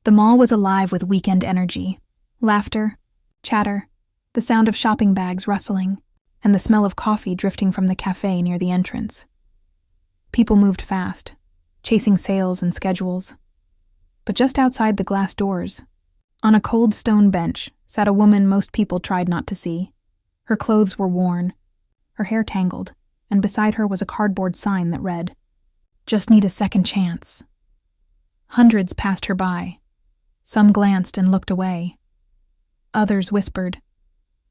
The mall was alive with weekend energy. Laughter, chatter, the sound of shopping bags rustling, and the smell of coffee drifting from the cafe near the entrance. People moved fast, chasing sales and schedules. But just outside the glass doors, on a cold stone bench, sat a woman most people tried not to see. Her clothes were worn, her hair tangled, and beside her was a cardboard sign that read, "Just need a second chance." Hundreds passed her by. Some glanced and looked away. Others whispered.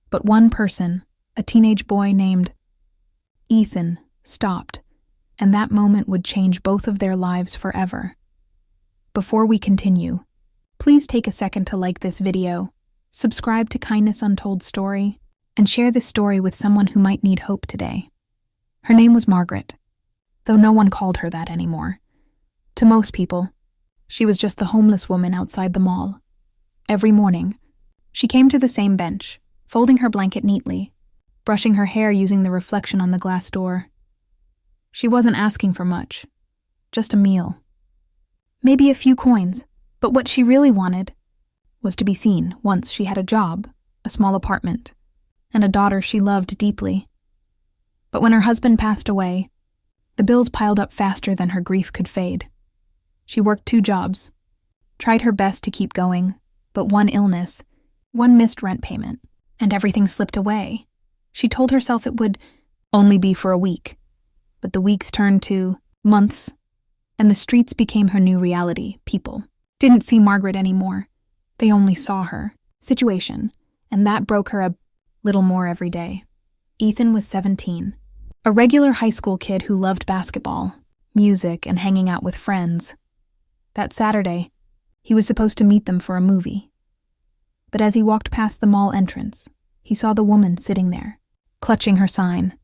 But one person, a teenage boy named Ethan, stopped, and that moment would change both of their lives forever. Before we continue, please take a second to like this video, subscribe to Kindness Untold Story, and share this story with someone who might need hope today. Her name was Margaret, though no one called her that anymore. To most people, she was just the homeless woman outside the mall. Every morning, she came to the same bench, folding her blanket neatly, brushing her hair using the reflection on the glass door. She wasn't asking for much, just a meal. Maybe a few coins, but what she really wanted was to be seen once she had a job, a small apartment, and a daughter she loved deeply. But when her husband passed away, the bills piled up faster than her grief could fade. She worked 2 jobs, tried her best to keep going, but one illness, one missed rent payment, and everything slipped away. She told herself it would only be for a week, but the weeks turned to months, and the streets became her new reality. People didn't see Margaret anymore. They only saw her situation, and that broke her a little more every day. Ethan was 17, a regular high school kid who loved basketball, music, and hanging out with friends. That Saturday, he was supposed to meet them for a movie. But as he walked past the mall entrance, he saw the woman sitting there, clutching her sign.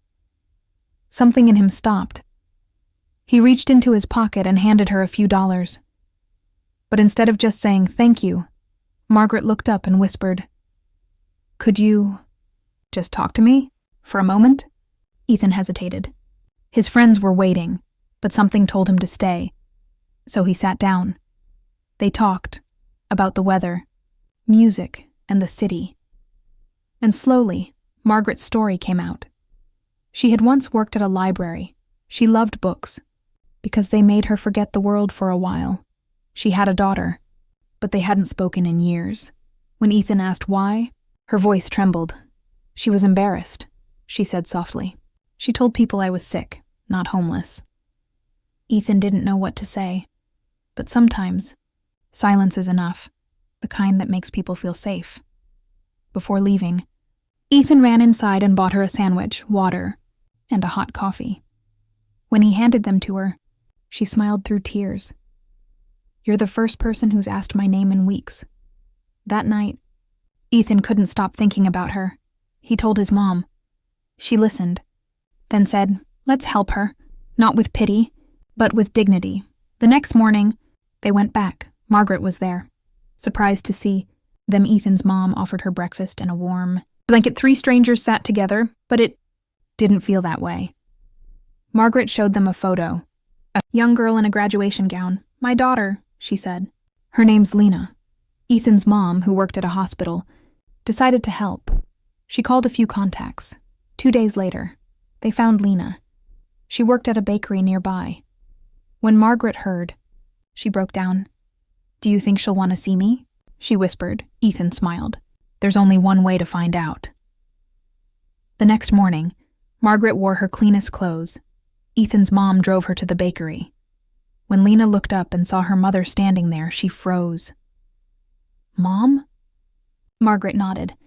Something in him stopped. He reached into his pocket and handed her a few dollars. But instead of just saying thank you, Margaret looked up and whispered, "Could you just talk to me for a moment?" Ethan hesitated. His friends were waiting, but something told him to stay. So he sat down. They talked about the weather, music, and the city. And slowly, Margaret's story came out. She had once worked at a library. She loved books, because they made her forget the world for a while. She had a daughter, but they hadn't spoken in years. When Ethan asked why, her voice trembled. She was embarrassed, she said softly. "She told people I was sick, not homeless." Ethan didn't know what to say. But sometimes, silence is enough, the kind that makes people feel safe. Before leaving, Ethan ran inside and bought her a sandwich, water, and a hot coffee. When he handed them to her, she smiled through tears. "You're the first person who's asked my name in weeks." That night, Ethan couldn't stop thinking about her. He told his mom. She listened, then said, "Let's help her, not with pity, but with dignity." The next morning, they went back. Margaret was there. Surprised to see them, Ethan's mom offered her breakfast and a warm blanket. 3 strangers sat together, but it didn't feel that way. Margaret showed them a photo. A young girl in a graduation gown. "My daughter," she said. "Her name's Lena." Ethan's mom, who worked at a hospital, decided to help. She called a few contacts. 2 days later, they found Lena. She worked at a bakery nearby. When Margaret heard, she broke down. "Do you think she'll want to see me?" she whispered. Ethan smiled. "There's only one way to find out." The next morning, Margaret wore her cleanest clothes. Ethan's mom drove her to the bakery. When Lena looked up and saw her mother standing there, she froze. "Mom?" Margaret nodded.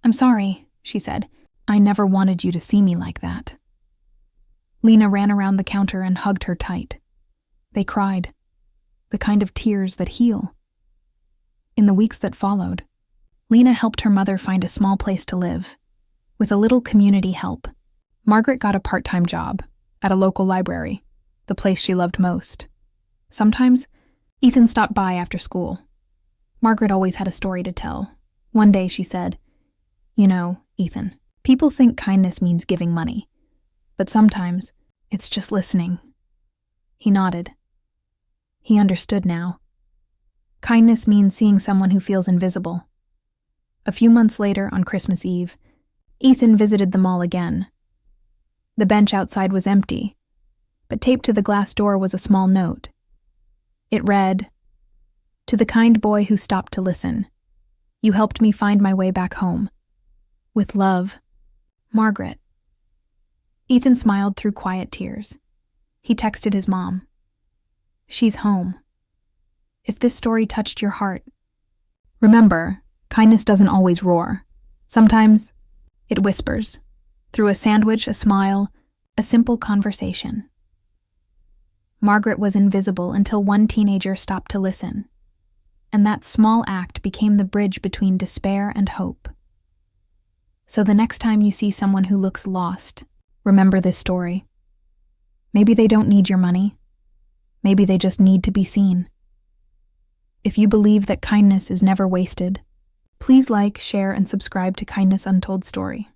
"I'm sorry," she said. "I never wanted you to see me like that." Lena ran around the counter and hugged her tight. They cried, the kind of tears that heal. In the weeks that followed, Lena helped her mother find a small place to live. With a little community help, Margaret got a part-time job at a local library, the place she loved most. Sometimes, Ethan stopped by after school. Margaret always had a story to tell. One day she said, "You know, Ethan, people think kindness means giving money, but sometimes it's just listening." He nodded. He understood now. Kindness means seeing someone who feels invisible. A few months later, on Christmas Eve, Ethan visited the mall again. The bench outside was empty, but taped to the glass door was a small note. It read, "To the kind boy who stopped to listen, you helped me find my way back home. With love, Margaret." Ethan smiled through quiet tears. He texted his mom. "She's home." If this story touched your heart, remember, kindness doesn't always roar. Sometimes it whispers, through a sandwich, a smile, a simple conversation. Margaret was invisible until one teenager stopped to listen, and that small act became the bridge between despair and hope. So the next time you see someone who looks lost, remember this story. Maybe they don't need your money. Maybe they just need to be seen. If you believe that kindness is never wasted, please like, share, and subscribe to Kindness Untold Story.